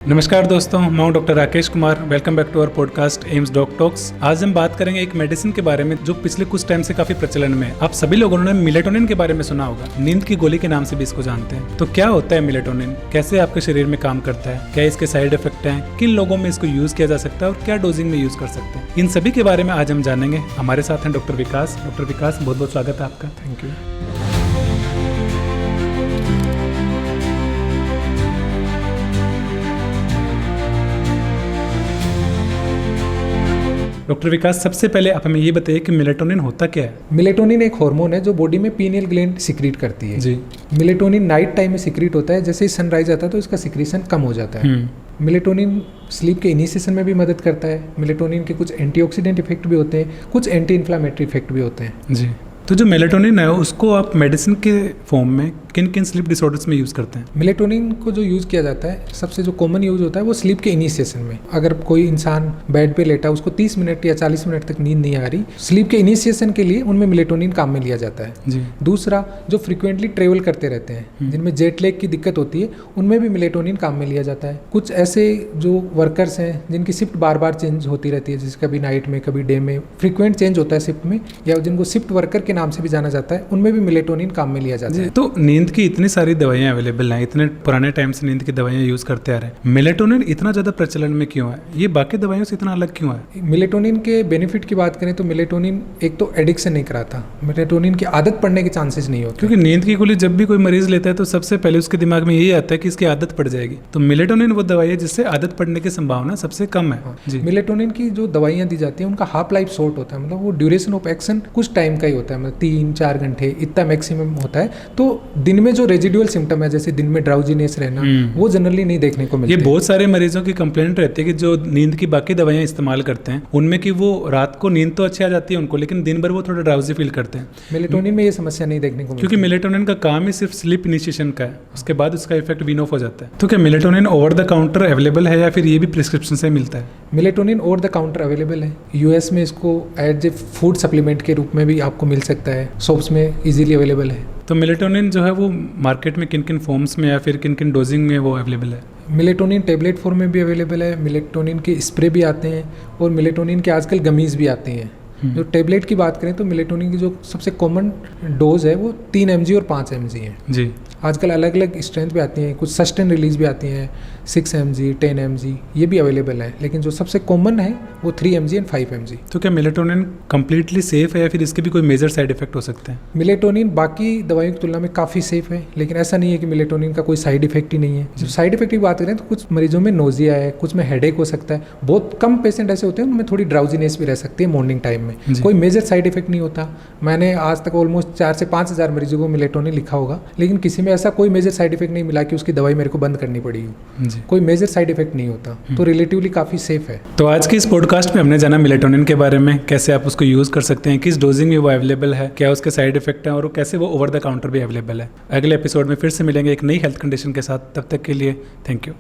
नमस्कार दोस्तों, मैं हूं doctor Rakesh Kumar. Welcome back to our podcast AIIMS doc talks. आज हम बात करेंगे एक मेडिसिन के बारे में जो पिछले कुछ टाइम से काफी प्रचलन में है। आप सभी लोगों ने मेलेटोनिन के बारे में सुना होगा, नींद की गोली के नाम से भी इसको जानते हैं। तो क्या होता है मेलेटोनिन, कैसे आपके शरीर में काम करता है, क्या इसके साइड इफेक्ट हैं, किन लोगों में इसको यूज किया जा सकता है और क्या डोजिंग में यूज कर सकते हैं, इन सभी के बारे में आज हम जानेंगे। हमारे साथ हैं डॉक्टर विकास। डॉक्टर विकास, बहुत बहुत स्वागत है आपका। Thank you. डॉक्टर विकास, सबसे पहले आप हमें ये बताइए कि मेलेटोनिन होता क्या है। मेलेटोनिन एक हार्मोन है जो बॉडी में पीनियल ग्लैंड सिक्रीट करती है। जी। मेलेटोनिन नाइट टाइम में सिक्रीट होता है। जैसे ही सनराइज आता है तो इसका सिक्रीशन कम हो जाता है। मेलेटोनिन स्लीप के इनिशिएशन में भी मदद करता है। मेलेटोनिन के कुछ एंटीऑक्सीडेंट इफेक्ट भी होते हैं, कुछ एंटी इन्फ्लामेटरी इफेक्ट भी होते हैं। जी। तो जो मेलेटोनिन है उसको आप मेडिसिन के फॉर्म में किन किन स्लीप डिसऑर्डर्स में यूज़ करते हैं? मेलेटोनिन को जो यूज़ किया जाता है, सबसे जो कॉमन यूज़ होता है वो स्लीप के इनिशिएशन में। अगर कोई इंसान बेड पे लेटा, उसको 30 मिनट या 40 मिनट तक नींद नहीं आ रही, स्लीप के इनिशिएशन के लिए उनमें मेलेटोनिन काम में लिया जाता है। जी। दूसरा, जो फ्रिक्वेंटली ट्रेवल करते रहते हैं, जिनमें जेट लैग की दिक्कत होती है, उनमें भी मेलेटोनिन काम में लिया जाता है। कुछ ऐसे जो वर्कर्स हैं जिनकी शिफ्ट बार बार चेंज होती रहती है, जैसे कभी नाइट में कभी डे में फ्रिक्वेंट चेंज होता है शिफ्ट में, या जिनको शिफ्ट वर्कर के नाम से भी जाना जाता है, उनमें भी मेलेटोनिन काम में लिया जाता है। तो नींद की इतनी सारी दवाइयाँ अवेलेबल हैं, इतने पुराने टाइम से नींद की दवाइयाँ यूज़ करते आ रहे हैं, मेलेटोनिन इतना ज़्यादा प्रचलन में क्यों है? ये बाकी दवाइयों से इतना अलग क्यों है? मेलेटोनिन के बेनिफिट की बात करें तो मेलेटोनिन एक तो एडिक्शन नहीं कराता, मेलेटोनिन की आदत पड़ने के चांसेस नहीं होते। क्योंकि नींद की गोली जब भी कोई मरीज लेता है तो सबसे पहले उसके दिमाग में यही आता है कि इसकी आदत पड़ जाएगी। तो मेलेटोनिन वो दवाई है जिससे आदत पड़ने की संभावना सबसे कम है। जी। मेलेटोनिन की जो दवाइयाँ दी जाती हैं उनका हाफ लाइफ शॉर्ट होता है, मतलब वो ड्यूरेशन ऑफ एक्शन कुछ टाइम का ही होता है, मतलब 3-4 घंटे इतना मैक्सिमम होता है। तो दिन में जो रेजिडुअल सिम्टम है, जैसे दिन में ड्राउजीनेस रहना, वो जनरली नहीं देखने को मिलता। ये बहुत सारे मरीजों की कंप्लेंट रहती है कि जो नींद की बाकी दवाइयाँ इस्तेमाल करते हैं उनमें कि वो रात को नींद तो अच्छी आ जाती है उनको, लेकिन दिन भर वो थोड़ा ड्राउजी फील करते हैं। मेलेटोनिन में ये समस्या नहीं देखने को मिलती, क्योंकि मेलेटोनिन का काम ही सिर्फ स्लीप इनिशिएशन का है, उसके बाद उसका इफेक्ट वीन ऑफ हो जाता है। तो क्या melatonin over the counter available है या फिर ये भी प्रिस्क्रिप्शन से मिलता है? Melatonin over the counter available है। यूएस में इसको एज ए फूड सप्लीमेंट के रूप में भी आपको मिल सकता है, शॉप्स में इजीली अवेलेबल है। तो मेलेटोनिन जो है वो मार्केट में किन किन फॉर्म्स में या फिर किन किन डोजिंग में वो अवेलेबल है? मेलेटोनिन टेबलेट फॉर्म में भी अवेलेबल है, मेलेटोनिन के स्प्रे भी आते हैं और मेलेटोनिन के आजकल गमीज भी आते हैं। जो टेबलेट की बात करें तो मेलेटोनिन की जो सबसे कॉमन डोज है वो 3 mg और 5 mg है। जी। आजकल अलग अलग स्ट्रेंथ भी आती हैं, कुछ सस्टेन रिलीज भी आती हैं, 6 mg, 10 mg, ये भी अवेलेबल है, लेकिन जो सबसे कॉमन है वो 3 mg एंड 5 mg। तो क्या मेलेटोनिन कम्प्लीटली सेफ है या फिर इसके भी कोई मेजर साइड इफेक्ट हो सकते हैं? मेलेटोनिन बाकी दवाइयों की तुलना में काफ़ी सेफ है, लेकिन ऐसा नहीं है कि मेलेटोनिन का कोई साइड इफेक्ट ही नहीं है। जब साइड इफेक्ट की बात करें तो कुछ मरीजों में नोजिया है, कुछ में हेडेक हो सकता है, बहुत कम पेशेंट ऐसे होते हैं उनमें थोड़ी ड्राउजीनेस भी रह सकती है मॉर्निंग टाइम में। कोई मेजर साइड इफेक्ट नहीं होता। मैंने आज तक ऑलमोस्ट 4 से 5 हज़ार मरीजों को मेलेटोनिन लिखा होगा, लेकिन किसी में ऐसा कोई मेजर साइड इफेक्ट नहीं मिला कि उसकी दवाई मेरे को बंद करनी पड़ी हो। कोई मेजर साइड इफेक्ट नहीं होता, तो रिलेटिवली काफ़ी सेफ है। तो आज की इस पॉडकास्ट में हमने जाना मेलेटोनिन के बारे में, कैसे आप उसको यूज़ कर सकते हैं, किस डोजिंग में वो अवेलेबल है, क्या उसके साइड इफेक्ट हैं और कैसे वो ओवर द काउंटर भी अवेलेबल है। अगले एपिसोड में फिर से मिलेंगे एक नई हेल्थ कंडीशन के साथ। तब तक के लिए थैंक यू।